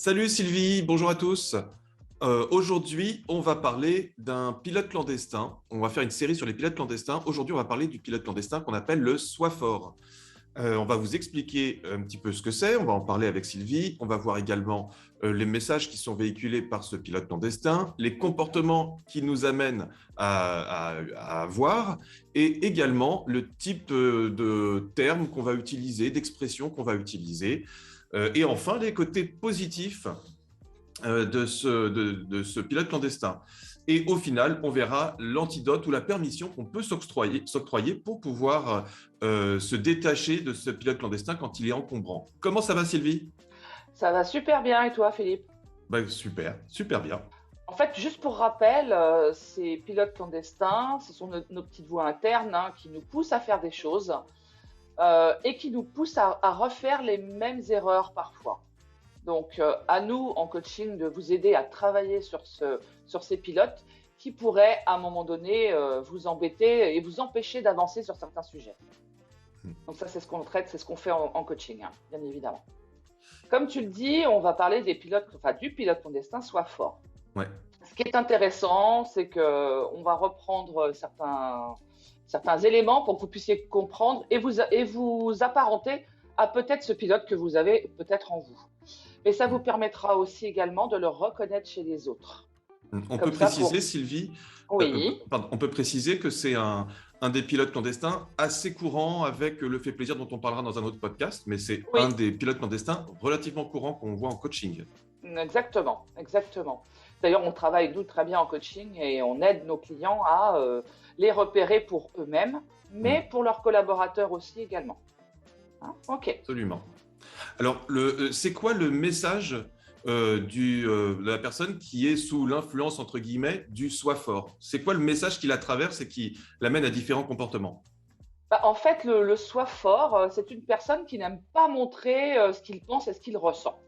Salut Sylvie, bonjour à tous. Aujourd'hui, on va parler d'un pilote clandestin. On va faire une série sur les pilotes clandestins. Aujourd'hui, on va parler du pilote clandestin qu'on appelle le Soifor. On va vous expliquer un petit peu ce que c'est. On va en parler avec Sylvie. On va voir également les messages qui sont véhiculés par ce pilote clandestin, les comportements qui nous amènent à avoir, et également le type de termes qu'on va utiliser, d'expressions qu'on va utiliser. Et enfin, les côtés positifs de ce pilote clandestin. Et au final, on verra l'antidote ou la permission qu'on peut s'octroyer pour pouvoir se détacher de ce pilote clandestin quand il est encombrant. Comment ça va, Sylvie? Ça va super bien et toi, Philippe? Super, super bien. En fait, juste pour rappel, ces pilotes clandestins, ce sont nos petites voix internes qui nous poussent à faire des choses et qui nous poussent à refaire les mêmes erreurs parfois. Donc, à nous, en coaching, de vous aider à travailler sur ces pilotes qui pourraient, à un moment donné, vous embêter et vous empêcher d'avancer sur certains sujets. Donc ça, c'est ce qu'on traite, c'est ce qu'on fait en coaching, bien évidemment. Comme tu le dis, on va parler du pilote clandestin soit fort. Ouais. Ce qui est intéressant, c'est qu'on va reprendre certains éléments pour que vous puissiez comprendre et vous apparenter à peut-être ce pilote que vous avez peut-être en vous. Mais ça vous permettra aussi également de le reconnaître chez les autres. On peut préciser, Sylvie, Oui. on peut préciser que c'est un des pilotes clandestins assez courant avec le fait plaisir dont on parlera dans un autre podcast, mais c'est Oui. un des pilotes clandestins relativement courants qu'on voit en coaching. Exactement, exactement. D'ailleurs, on travaille, nous, très bien en coaching et on aide nos clients à les repérer pour eux-mêmes, mais pour leurs collaborateurs aussi également. Ok. Absolument. Alors, c'est quoi le message de la personne qui est sous l'influence, entre guillemets, du soi fort? C'est quoi le message qui la traverse et qui l'amène à différents comportements? En fait, le soi fort, c'est une personne qui n'aime pas montrer ce qu'il pense et ce qu'il ressent.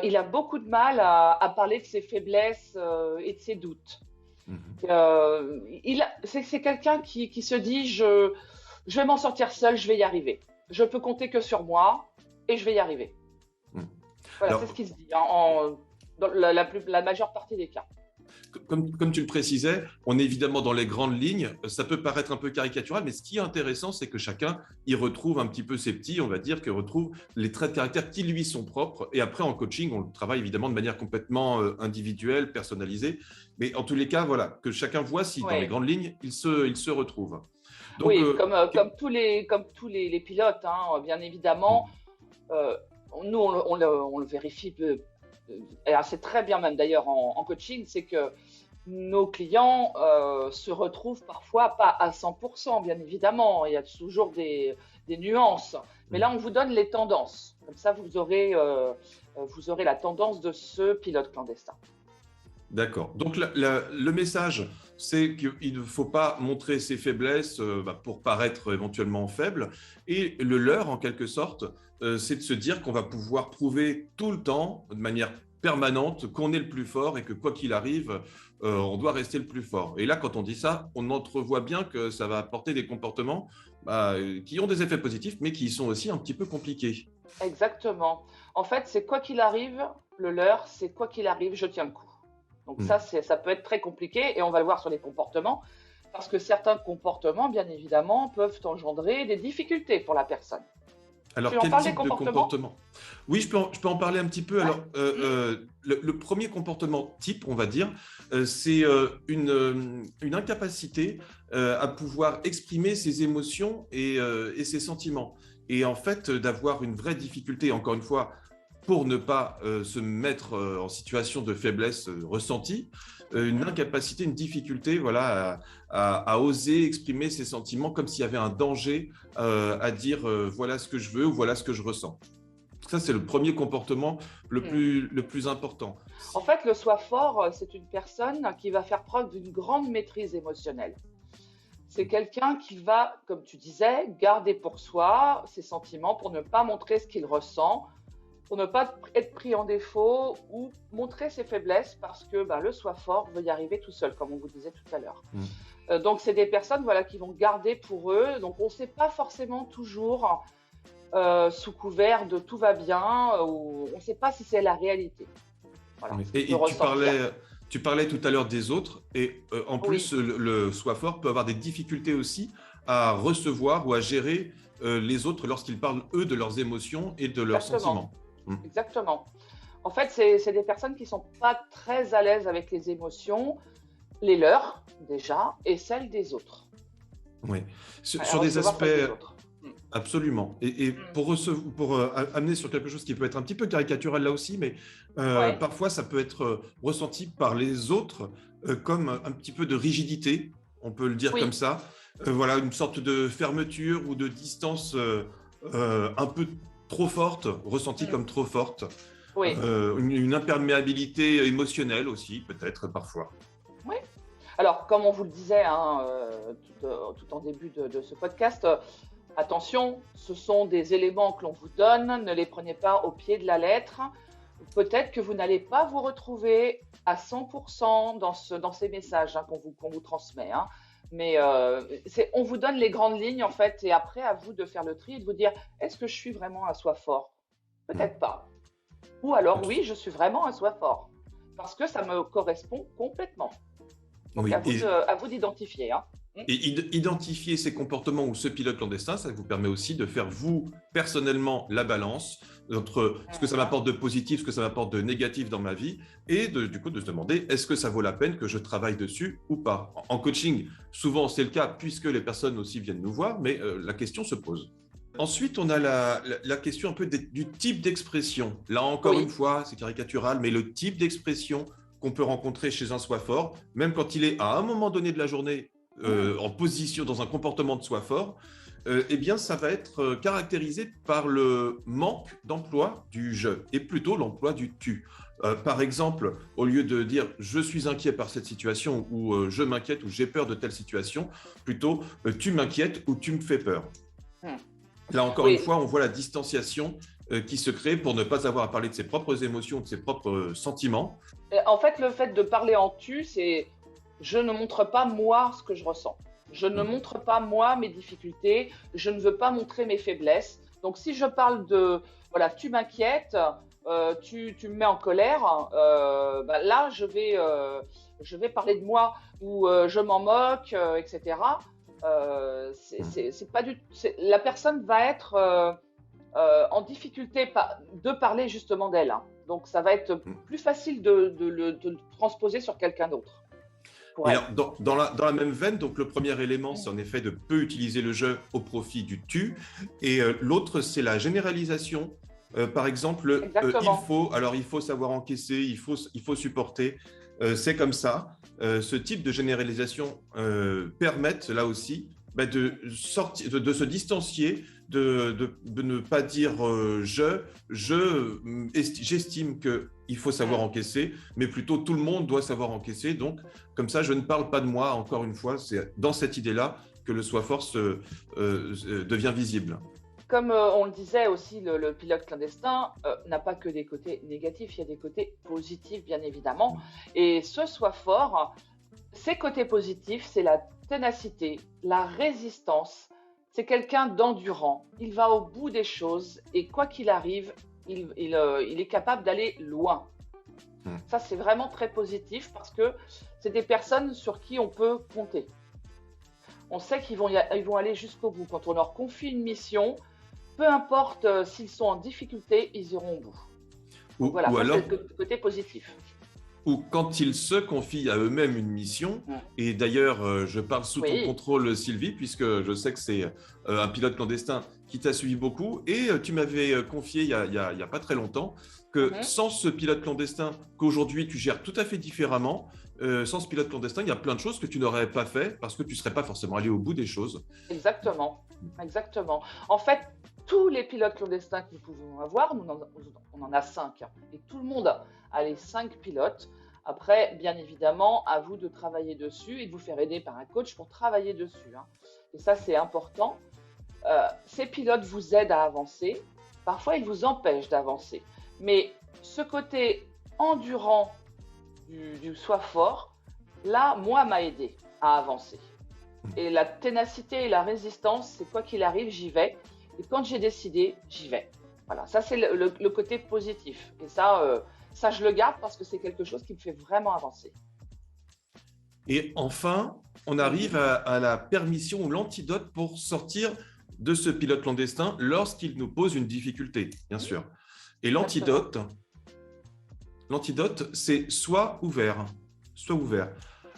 Il a beaucoup de mal à parler de ses faiblesses et de ses doutes. C'est quelqu'un qui se dit je vais m'en sortir seul, je vais y arriver. Je peux compter que sur moi et je vais y arriver. Voilà, c'est ce qu'il se dit dans la majeure partie des cas. Comme tu le précisais, on est évidemment dans les grandes lignes. Ça peut paraître un peu caricatural, mais ce qui est intéressant, c'est que chacun y retrouve un petit peu ses petits, on va dire, qu'il retrouve les traits de caractère qui lui sont propres. Et après, en coaching, on le travaille évidemment de manière complètement individuelle, personnalisée. Mais en tous les cas, voilà, que chacun voit si dans les grandes lignes, il se retrouve. Donc, oui, comme tous les pilotes, bien évidemment. Nous, on le vérifie, et c'est très bien même d'ailleurs en coaching, c'est que nos clients se retrouvent parfois pas à 100%, bien évidemment, il y a toujours des nuances. Mais là, on vous donne les tendances. Comme ça, vous aurez la tendance de ce pilote clandestin. D'accord. Donc, le message, c'est qu'il ne faut pas montrer ses faiblesses pour paraître éventuellement faible. Et le leur, en quelque sorte, c'est de se dire qu'on va pouvoir prouver tout le temps, de manière permanente, qu'on est le plus fort et que quoi qu'il arrive, on doit rester le plus fort. Et là, quand on dit ça, on entrevoit bien que ça va apporter des comportements qui ont des effets positifs, mais qui sont aussi un petit peu compliqués. Exactement. En fait, c'est quoi qu'il arrive, le leur, c'est quoi qu'il arrive, je tiens le coup. Donc ça peut être très compliqué et on va le voir sur les comportements parce que certains comportements, bien évidemment, peuvent engendrer des difficultés pour la personne. Alors, quel type de comportement? Oui, je peux en parler un petit peu. Ouais. Alors, le premier comportement type, on va dire, c'est une incapacité à pouvoir exprimer ses émotions et ses sentiments. Et en fait, d'avoir une vraie difficulté, encore une fois, pour ne pas se mettre en situation de faiblesse ressentie, une incapacité, une difficulté voilà, à oser exprimer ses sentiments comme s'il y avait un danger à dire voilà ce que je veux ou voilà ce que je ressens. Ça, c'est le premier comportement le plus important. En fait, le soi fort, c'est une personne qui va faire preuve d'une grande maîtrise émotionnelle. C'est quelqu'un qui va, comme tu disais, garder pour soi ses sentiments pour ne pas montrer ce qu'il ressent, pour ne pas être pris en défaut ou montrer ses faiblesses parce que le soi fort veut y arriver tout seul, comme on vous disait tout à l'heure. Donc, c'est des personnes qui vont garder pour eux. Donc, on ne sait pas forcément toujours sous couvert de tout va bien, ou on ne sait pas si c'est la réalité. Voilà, Oui. ce qui peut Et ressortir. tu parlais tout à l'heure des autres, et en Oui, plus, le soi fort peut avoir des difficultés aussi à recevoir ou à gérer les autres lorsqu'ils parlent, eux, de leurs émotions et de leurs exactement, sentiments. Mm. exactement. En fait, c'est des personnes qui sont pas très à l'aise avec les émotions, les leurs déjà, et celles des autres. Oui. À Sur des recevoir aspects, celles des autres. Mm. absolument. Et Mm. pour amener sur quelque chose qui peut être un petit peu caricatural là aussi, mais Ouais, parfois ça peut être ressenti par les autres comme un petit peu de rigidité, on peut le dire comme oui, ça. Voilà, une sorte de fermeture ou de distance un peu trop forte, ressentie mm. comme trop forte. Oui, Une imperméabilité émotionnelle aussi, peut-être parfois. oui. Alors, comme on vous le disait hein, tout en début de ce podcast, attention, ce sont des éléments que l'on vous donne, ne les prenez pas au pied de la lettre. Peut-être que vous n'allez pas vous retrouver à 100% dans ces messages hein, qu'on vous transmet. Hein. Mais on vous donne les grandes lignes en fait, et après à vous de faire le tri et de vous dire est-ce que je suis vraiment un soi fort? Hmm. Peut-être pas. Ou alors oui, je suis vraiment un soi fort parce que ça me correspond complètement. Donc Oui, à vous d'identifier. Hein. et identifier ces comportements ou ce pilote clandestin, ça vous permet aussi de faire, vous, personnellement, la balance entre ce que ça Mhm. m'apporte de positif, ce que ça m'apporte de négatif dans ma vie, et du coup de se demander, est-ce que ça vaut la peine que je travaille dessus ou pas? En coaching, souvent c'est le cas, puisque les personnes aussi viennent nous voir, mais la question se pose. Ensuite, on a la question un peu du type d'expression. Là, encore une Oui. fois, c'est caricatural, mais le type d'expression qu'on peut rencontrer chez un soi fort, même quand il est à un moment donné de la journée Mm. en position, dans un comportement de soi fort, eh bien, ça va être caractérisé par le manque d'emploi du je et plutôt l'emploi du tu. Par exemple, au lieu de dire je suis inquiet par cette situation ou je m'inquiète ou j'ai peur de telle situation, plutôt tu m'inquiètes ou tu me fais peur. Mm. Là, encore une Oui. fois, on voit la distanciation qui se crée pour ne pas avoir à parler de ses propres émotions, de ses propres sentiments. En fait, le fait de parler en tu, c'est je ne montre pas moi ce que je ressens. Je ne Mm. montre pas moi mes difficultés. Je ne veux pas montrer mes faiblesses. Donc, si je parle de voilà, tu m'inquiètes, tu me mets en colère, bah, là, je vais parler de moi ou je m'en moque, etc. Mm. C'est pas la personne va être en difficulté de parler justement d'elle. Hein. Donc, ça va être Mm. plus facile de le transposer sur quelqu'un d'autre pour Et elle. alors, dans la même veine, donc le premier élément, c'est en effet de peu utiliser le je au profit du tu. Et l'autre, c'est la généralisation. Par exemple, Exactement. il faut savoir encaisser, il faut supporter. C'est comme ça. Ce type de généralisation permettent là aussi bah, de se distancier, de ne pas dire j'estime qu'il faut savoir Mm. encaisser, mais plutôt tout le monde doit savoir encaisser. Donc, comme ça, je ne parle pas de moi, encore une fois, c'est dans cette idée-là que le soi-force devient visible. Comme on le disait aussi, le pilote clandestin n'a pas que des côtés négatifs, il y a des côtés positifs, bien évidemment. Et ce soit fort, ses côtés positifs, c'est la ténacité, la résistance. C'est quelqu'un d'endurant. Il va au bout des choses et quoi qu'il arrive, il est capable d'aller loin. Mm. Ça, c'est vraiment très positif parce que c'est des personnes sur qui on peut compter. On sait ils vont aller jusqu'au bout. Quand on leur confie une mission, peu importe s'ils sont en difficulté, ils iront au bout. Donc voilà, Ou ça c'est alors, le côté positif. ou quand ils se confient à eux-mêmes une mission, Mm. et d'ailleurs, je parle sous ton Oui. contrôle, Sylvie, puisque je sais que c'est un pilote clandestin qui t'a suivi beaucoup, et tu m'avais confié il y a pas très longtemps que Mhm. sans ce pilote clandestin qu'aujourd'hui tu gères tout à fait différemment, sans ce pilote clandestin, il y a plein de choses que tu n'aurais pas fait parce que tu ne serais pas forcément allé au bout des choses. Exactement. Exactement. En fait, tous les pilotes clandestins que nous pouvons avoir, on en a 5. Et tout le monde a les 5 pilotes. Après, bien évidemment, à vous de travailler dessus et de vous faire aider par un coach pour travailler dessus. Hein. Et ça, c'est important. Ces pilotes vous aident à avancer. Parfois, ils vous empêchent d'avancer. Mais ce côté endurant du soi fort, là, moi, m'a aidé à avancer. Et la ténacité et la résistance, c'est quoi qu'il arrive, j'y vais. Et quand j'ai décidé, j'y vais. Voilà, ça c'est le côté positif. Et ça, je le garde parce que c'est quelque chose qui me fait vraiment avancer. Et enfin, on arrive à la permission ou l'antidote pour sortir de ce pilote clandestin lorsqu'il nous pose une difficulté, bien sûr. Et l'antidote, c'est soit ouvert. Soit ouvert.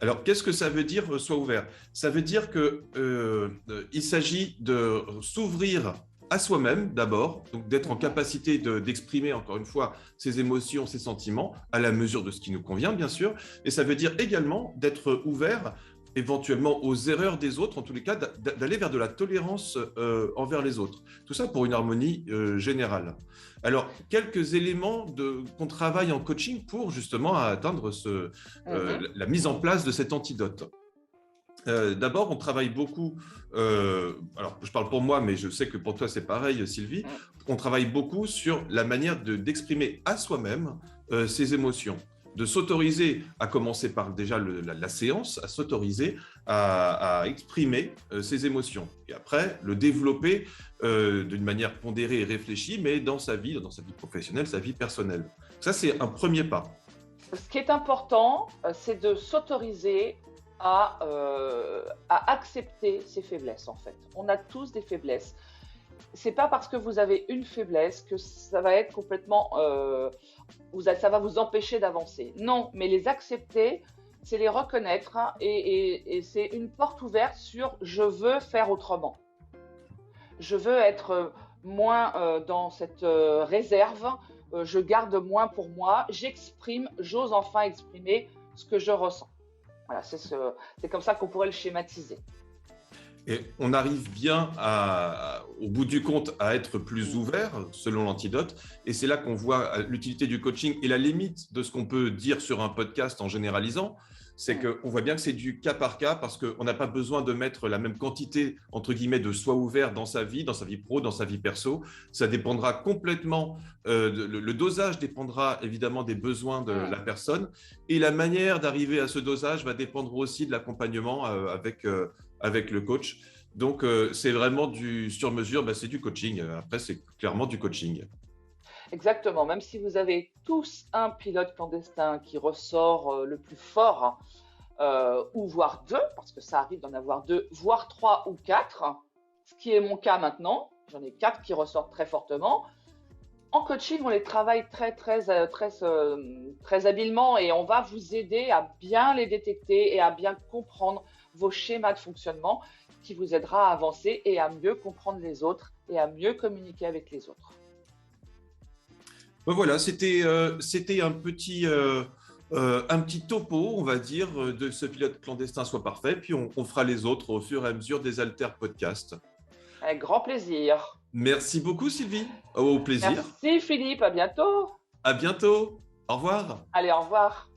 Alors, qu'est-ce que ça veut dire, soit ouvert? Ça veut dire qu'il s'agit de s'ouvrir à soi-même d'abord, donc d'être en capacité d'exprimer, encore une fois, ses émotions, ses sentiments, à la mesure de ce qui nous convient, bien sûr. Et ça veut dire également d'être ouvert éventuellement aux erreurs des autres, en tous les cas, d'aller vers de la tolérance envers les autres. Tout ça pour une harmonie générale. Alors, quelques éléments qu'on travaille en coaching pour justement atteindre la mise en place de cet antidote. D'abord, on travaille beaucoup, alors je parle pour moi, mais je sais que pour toi c'est pareil, Sylvie, on travaille beaucoup sur la manière d'exprimer à soi-même ses émotions, de s'autoriser, à commencer par déjà la séance, à s'autoriser à exprimer ses émotions. Et après, le développer d'une manière pondérée et réfléchie, mais dans sa vie professionnelle, sa vie personnelle. Ça, c'est un premier pas. Ce qui est important, c'est de s'autoriser à accepter ses faiblesses, en fait. On a tous des faiblesses. C'est pas parce que vous avez une faiblesse que ça va être complètement, ça va vous empêcher d'avancer. Non, mais les accepter, c'est les reconnaître, hein, et c'est une porte ouverte sur je veux faire autrement. Je veux être moins dans cette réserve, je garde moins pour moi, j'exprime, j'ose enfin exprimer ce que je ressens. Voilà, c'est comme ça qu'on pourrait le schématiser. Et on arrive bien, au bout du compte, à être plus ouvert, selon l'antidote. Et c'est là qu'on voit l'utilité du coaching et la limite de ce qu'on peut dire sur un podcast en généralisant. C'est qu'on voit bien que c'est du cas par cas parce qu'on n'a pas besoin de mettre la même quantité, entre guillemets, de soi ouvert dans sa vie pro, dans sa vie perso. Ça dépendra complètement, le dosage dépendra évidemment des besoins de la personne. Et la manière d'arriver à ce dosage va dépendre aussi de l'accompagnement avec le coach. Donc, c'est vraiment du sur-mesure, c'est du coaching. Après, c'est clairement du coaching. Exactement. Même si vous avez tous un pilote clandestin qui ressort le plus fort, ou voire deux, parce que ça arrive d'en avoir deux, voire trois ou quatre, ce qui est mon cas maintenant. J'en ai quatre qui ressortent très fortement. En coaching, on les travaille très habilement et on va vous aider à bien les détecter et à bien comprendre vos schémas de fonctionnement qui vous aidera à avancer et à mieux comprendre les autres et à mieux communiquer avec les autres. Voilà, c'était un petit topo, on va dire, de ce pilote clandestin soit parfait, puis on fera les autres au fur et à mesure des Alter Podcasts. Avec grand plaisir. Merci beaucoup, Sylvie. Au plaisir. Merci, Philippe. À bientôt. À bientôt. Au revoir. Allez, au revoir.